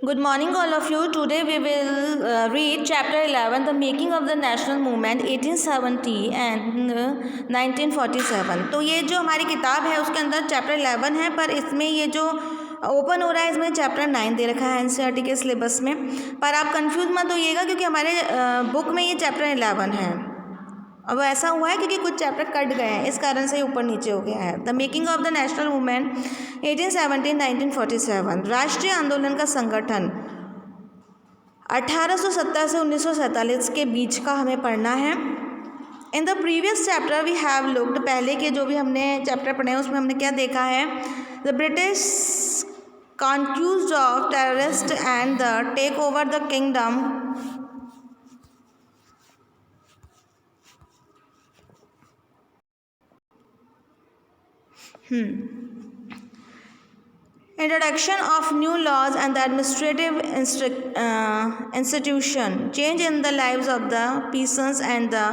Good morning, all of you. Today we will read chapter 11, The Making of the National Movement 1870 and 1947. तो ये जो हमारी किताब है उसके अंदर चैप्टर 11 है, पर इसमें ये जो ओपन हो रहा है इसमें चैप्टर 9 दे रखा है एनसीईआरटी के सिलेबस में। पर आप कंफ्यूज मत होइएगा क्योंकि हमारे बुक में ये चैप्टर 11 है। अब ऐसा हुआ है क्योंकि कुछ चैप्टर कट गए हैं, इस कारण से ऊपर नीचे हो गया है। The making of the national movement 1870-1947, राष्ट्रीय आंदोलन का संगठन 1870 से 1947 के बीच का हमें पढ़ना है। In the previous chapter we have looked, पहले के जो भी हमने चैप्टर पढ़े हैं उसमें हमने क्या देखा है। The British conquest of terrorist and the take over the kingdom introduction of new laws and the administrative institution, change in the lives of the peasants and the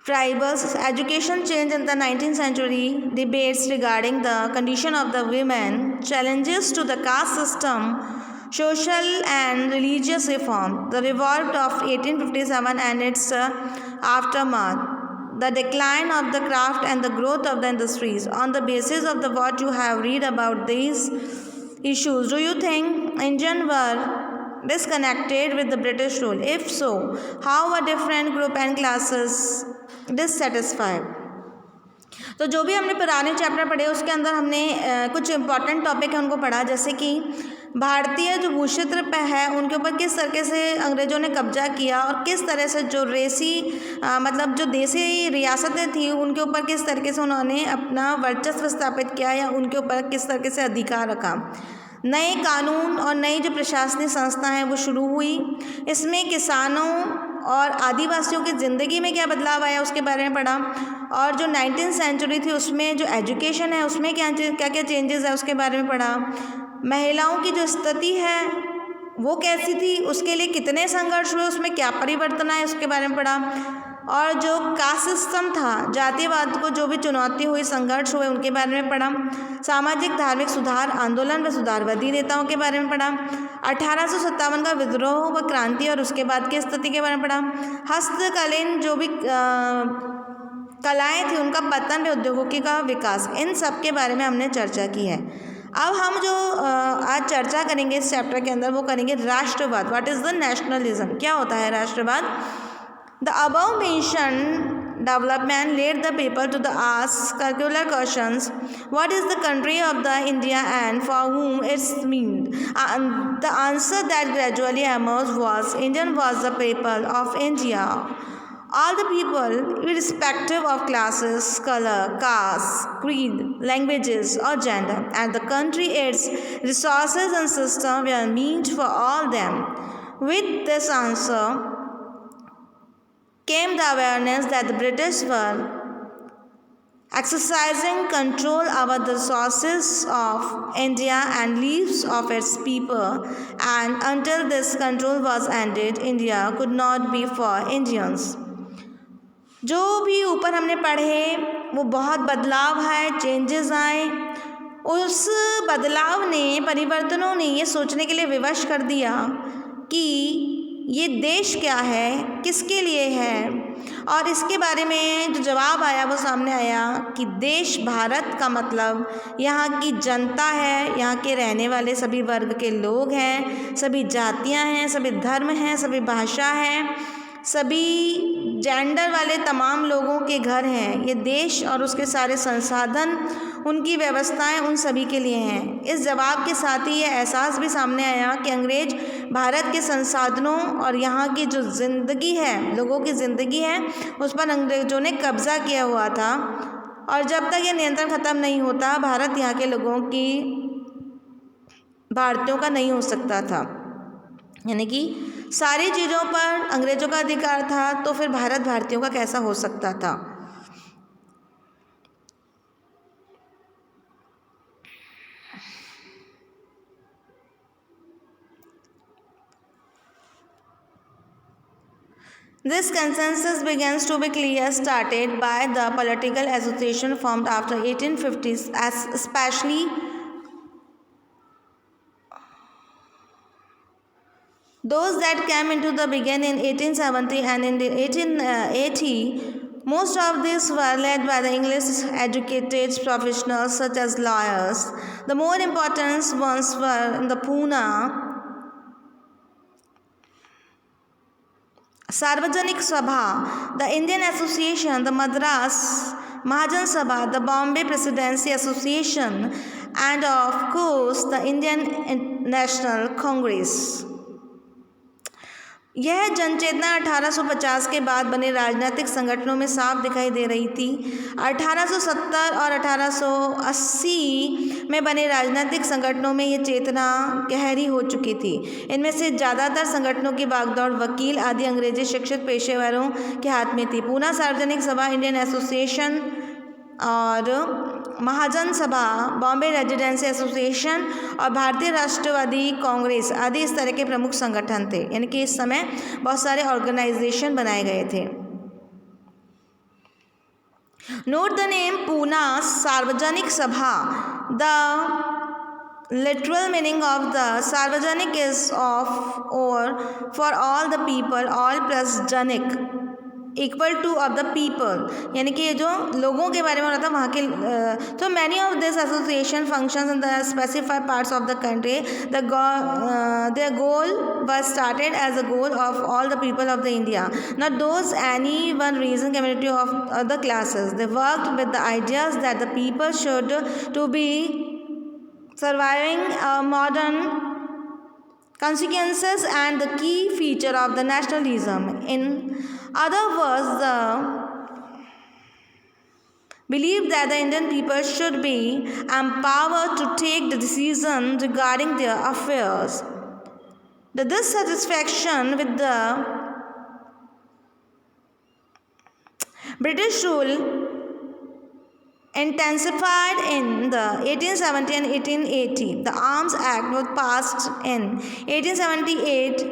tribals, education change in the 19th century, debates regarding the condition of the women, challenges to the caste system, social and religious reform, the revolt of 1857 and its aftermath, the decline of the craft and the growth of the industries. On the basis of the what you have read about these issues, do you think Indians were disconnected with the British rule? If so, how were different group and classes dissatisfied? तो जो भी हमने पुराने chapter पढ़े उसके अंदर हमने कुछ इम्पॉर्टेंट टॉपिक है उनको पढ़ा, जैसे कि भारतीय जो भूक्षेत्र पे है उनके ऊपर किस तरीके से अंग्रेज़ों ने कब्जा किया और किस तरह से जो मतलब जो देसी रियासतें थी उनके ऊपर किस तरीके से उन्होंने अपना वर्चस्व स्थापित किया या उनके ऊपर किस तरीके से अधिकार रखा। नए कानून और नई जो प्रशासनिक संस्था हैं वो शुरू हुई। इसमें किसानों और आदिवासियों की ज़िंदगी में क्या बदलाव आया उसके बारे में पढ़ा। और जो 19th सेंचुरी थी उसमें जो एजुकेशन है उसमें क्या क्या चेंजेस है उसके बारे में पढ़ा। महिलाओं की जो स्थिति है वो कैसी थी, उसके लिए कितने संघर्ष हुए, उसमें क्या परिवर्तन आए उसके बारे में पढ़ा। और जो कास्ट सिस्टम था, जातिवाद को जो भी चुनौती हुई, संघर्ष हुए, उनके बारे में पढ़ा। सामाजिक धार्मिक सुधार आंदोलन व सुधारवादी नेताओं के बारे में पढ़ा। 1857 का विद्रोह व क्रांति और उसके बाद की स्थिति के बारे में पढ़ा। हस्तकालीन जो भी कलाएँ थी उनका पतन व उद्योगों का विकास, इन सब के बारे में हमने चर्चा की है। अब हम जो आज चर्चा करेंगे इस चैप्टर के अंदर वो करेंगे राष्ट्रवाद। व्हाट इज़ द नेशनलिज्म, क्या होता है राष्ट्रवाद। The above mentioned development led the people to the ask circular questions. What is the country of the India and for whom it's meant? And the answer that gradually emerged was Indian was the people of India. All the people, irrespective of classes, color, caste, creed, languages, or gender, and the country, its resources and system were meant for all them. With this answer came the awareness that the British were exercising control over the resources of India and lives of its people, and until this control was ended, India could not be for Indians. जो भी ऊपर हमने पढ़े वो बहुत बदलाव है, changes आए। उस बदलाव ने, परिवर्तनों ने ये सोचने के लिए विवश कर दिया कि ये देश क्या है, किसके लिए है, और इसके बारे में जो जवाब आया वो सामने आया कि देश भारत का मतलब यहाँ की जनता है, यहाँ के रहने वाले सभी वर्ग के लोग हैं, सभी जातियाँ हैं, सभी धर्म हैं, सभी भाषा हैं, सभी जेंडर वाले तमाम लोगों के घर हैं। ये देश और उसके सारे संसाधन, उनकी व्यवस्थाएं उन सभी के लिए हैं। इस जवाब के साथ ही ये एहसास भी सामने आया कि अंग्रेज भारत के संसाधनों और यहाँ की जो ज़िंदगी है, लोगों की ज़िंदगी है, उस पर अंग्रेज़ों ने कब्ज़ा किया हुआ था, और जब तक ये नियंत्रण ख़त्म नहीं होता भारत यहाँ के लोगों की, भारतीयों का नहीं हो सकता था। यानी कि सारी चीज़ों पर अंग्रेज़ों का अधिकार था, तो फिर भारत भारतीयों का कैसा हो सकता था। This consensus begins to be clear started by the political association formed after 1850s, as especially Those that came into the began in 1870 and in 1880, most of these were led by the English educated professionals such as lawyers. The more important ones were the Pune Sarvajanik Sabha, the Indian Association, the Madras Mahajan Sabha, the Bombay Presidency Association, and of course the Indian National Congress. यह जनचेतना 1850 के बाद बने राजनीतिक संगठनों में साफ दिखाई दे रही थी। 1870 और 1880 में बने राजनीतिक संगठनों में यह चेतना गहरी हो चुकी थी। इनमें से ज़्यादातर संगठनों की भागदौड़ वकील आदि अंग्रेजी शिक्षित पेशेवरों के हाथ में थी। पूना सार्वजनिक सभा, इंडियन एसोसिएशन और महाजन सभा, बॉम्बे रेजिडेंसी एसोसिएशन और भारतीय राष्ट्रवादी कांग्रेस आदि इस तरह के प्रमुख संगठन थे। यानी कि इस समय बहुत सारे ऑर्गेनाइजेशन बनाए गए थे। नोट द नेम पूना सार्वजनिक सभा। The literal meaning of the सार्वजनिक is of or for all the people, all plus जनिक equal two of the people, यानी कि ये जो लोगों के बारे में हो रहा था वहाँ के। तो many of this association functions in the specified parts of the country. There goal was started as a goal of all the people of the India, not those any one region community of other classes. They worked with the ideas that the people should to be surviving modern consequences and the key feature of the nationalism. In other words, the belief that the Indian people should be empowered to take the decision regarding their affairs. The dissatisfaction with the British rule intensified in the 1870 and 1880. The Arms Act was passed in 1878,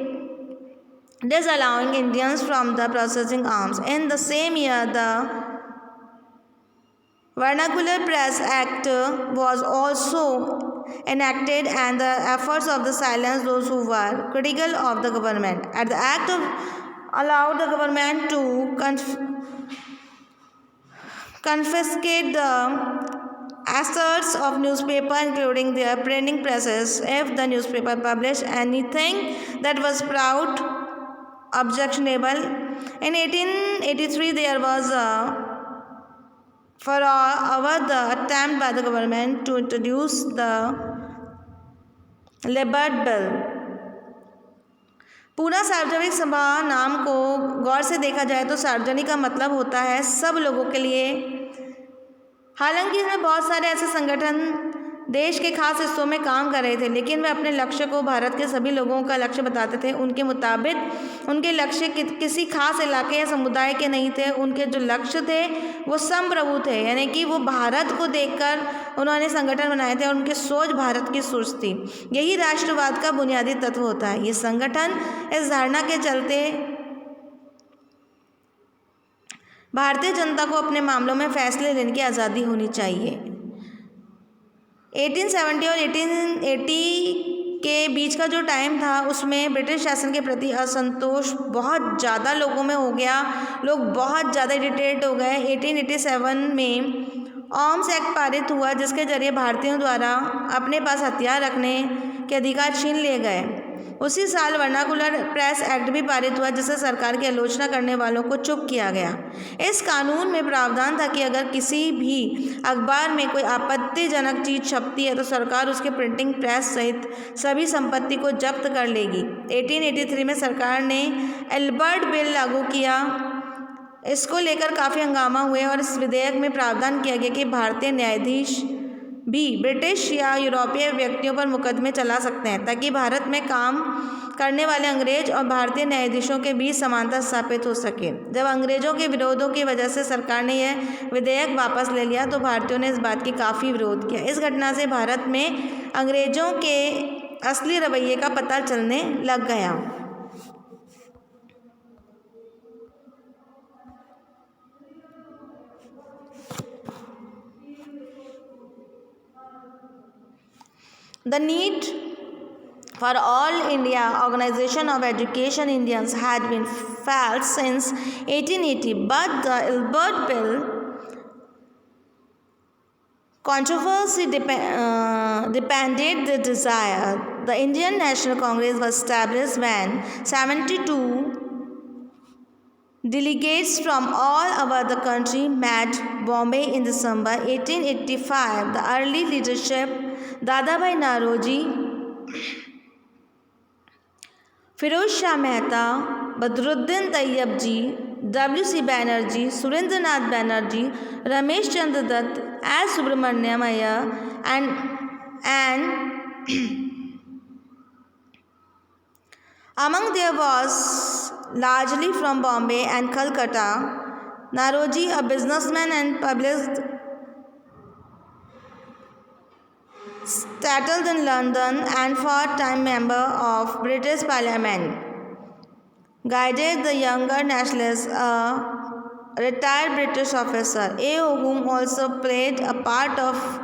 disallowing Indians from the possessing arms. In the same year, the Vernacular Press Act was also enacted, and the efforts of the silence those who were critical of the government. At the act allowed the government to confiscate the assets of newspaper, including their printing presses, if the newspaper published anything that was proud objectionable. In 1883 there was the attempt by the government to introduce the Libet Bill. पूरा सार्वजनिक सभा नाम को गौर से देखा जाए तो सार्वजनिक का मतलब होता है सब लोगों के लिए। हालांकि इसमें बहुत सारे ऐसे संगठन देश के खास हिस्सों में काम कर रहे थे, लेकिन वे अपने लक्ष्य को भारत के सभी लोगों का लक्ष्य बताते थे। उनके मुताबिक उनके लक्ष्य किसी खास इलाके या समुदाय के नहीं थे। उनके जो लक्ष्य थे वो संप्रभु थे, यानी कि वो भारत को देखकर उन्होंने संगठन बनाए थे और उनकी सोच भारत की सोच थी। यही राष्ट्रवाद का बुनियादी तत्व होता है। ये संगठन इस धारणा के चलते भारतीय जनता को अपने मामलों में फैसले लेने की आज़ादी होनी चाहिए। 1870 और 1880 के बीच का जो टाइम था उसमें ब्रिटिश शासन के प्रति असंतोष बहुत ज़्यादा लोगों में हो गया। लोग बहुत ज़्यादा इरिटेट हो गए। 1887 में आर्म्स एक्ट पारित हुआ, जिसके जरिए भारतीयों द्वारा अपने पास हथियार रखने के अधिकार छीन लिए गए। उसी साल वर्नाकुलर प्रेस एक्ट भी पारित हुआ, जिससे सरकार की आलोचना करने वालों को चुप किया गया। इस कानून में प्रावधान था कि अगर किसी भी अखबार में कोई आपत्तिजनक चीज़ छपती है तो सरकार उसके प्रिंटिंग प्रेस सहित सभी संपत्ति को जब्त कर लेगी। 1883 में सरकार ने एल्बर्ट बिल लागू किया। इसको लेकर काफ़ी हंगामा हुए और इस विधेयक में प्रावधान किया गया कि भारतीय न्यायाधीश भी ब्रिटिश या यूरोपीय व्यक्तियों पर मुकदमे चला सकते हैं, ताकि भारत में काम करने वाले अंग्रेज और भारतीय न्यायाधीशों के बीच समानता स्थापित हो सके। जब अंग्रेजों के विरोधों की वजह से सरकार ने यह विधेयक वापस ले लिया तो भारतीयों ने इस बात की काफ़ी विरोध किया। इस घटना से भारत में अंग्रेजों के असली रवैये का पता चलने लग गया। The need for All India Organization of Education Indians had been felt since 1880, but the Ilbert Bill controversy depended the desire. The Indian National Congress was established when 72 delegates from all over the country met Bombay in December 1885. The early leadership, Dadabhai Naoroji, Firoz Shah Mehta, Badruddin Tayyabji, W.C. Banerjee, Surendranath Banerjee, Ramesh Chandra Dutt, S. Subramaniam Iyer, and among there was largely from Bombay and Calcutta. Naoroji, a businessman and published settled in London and four-time member of British Parliament, guided the younger nationalists, a retired British officer, whom also played a part of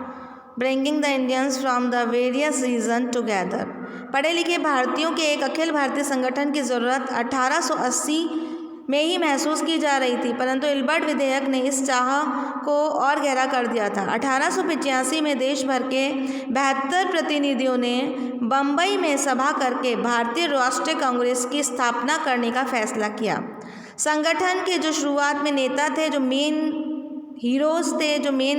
bringing the Indians from the various regions together. पढ़े लिखे भारतीयों के एक अखिल भारतीय संगठन की ज़रूरत 1880 में ही महसूस की जा रही थी, परंतु इल्बर्ट विधेयक ने इस चाह को और गहरा कर दिया था। 1885 में देश भर के 72 प्रतिनिधियों ने बम्बई में सभा करके भारतीय राष्ट्रीय कांग्रेस की स्थापना करने का फैसला किया। संगठन के जो शुरुआत में नेता थे, जो मेन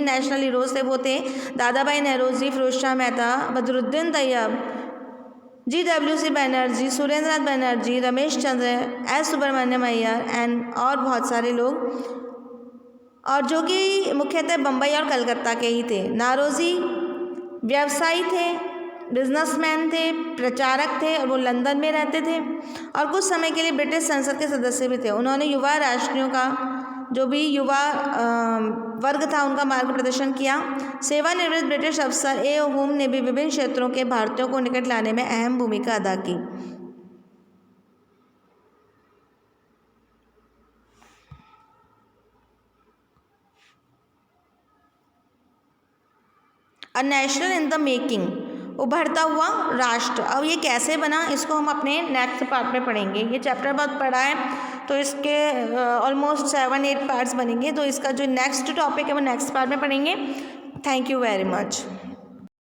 नेशनल हीरोज़ थे, वो थे Dadabhai Naoroji, Firoz Shah Mehta, Badruddin Tyab, G.W.C. Banerjee, Surendranath Banerjee, Ramesh Chandra, S Subramania Iyer and और बहुत सारे लोग, और जो कि मुख्यतः बम्बई और कलकत्ता के ही थे। नारोजी व्यवसायी थे, बिजनेसमैन थे, प्रचारक थे और वो लंदन में रहते थे और कुछ समय के लिए ब्रिटिश संसद के सदस्य भी थे। उन्होंने युवा राष्ट्रीयों का जो भी युवा वर्ग था उनका मार्गदर्शन किया। सेवानिवृत्त ब्रिटिश अफसर होम ने भी विभिन्न क्षेत्रों के भारतीयों को निकट लाने में अहम भूमिका अदा की। A national in the making, उभरता हुआ राष्ट्र। अब ये कैसे बना, इसको हम अपने नेक्स्ट पार्ट में पढ़ेंगे। ये चैप्टर बहुत बड़ा है तो इसके ऑलमोस्ट 7-8 पार्ट्स बनेंगे, तो इसका जो नेक्स्ट टॉपिक है वो नेक्स्ट पार्ट में पढ़ेंगे। Thank you very much.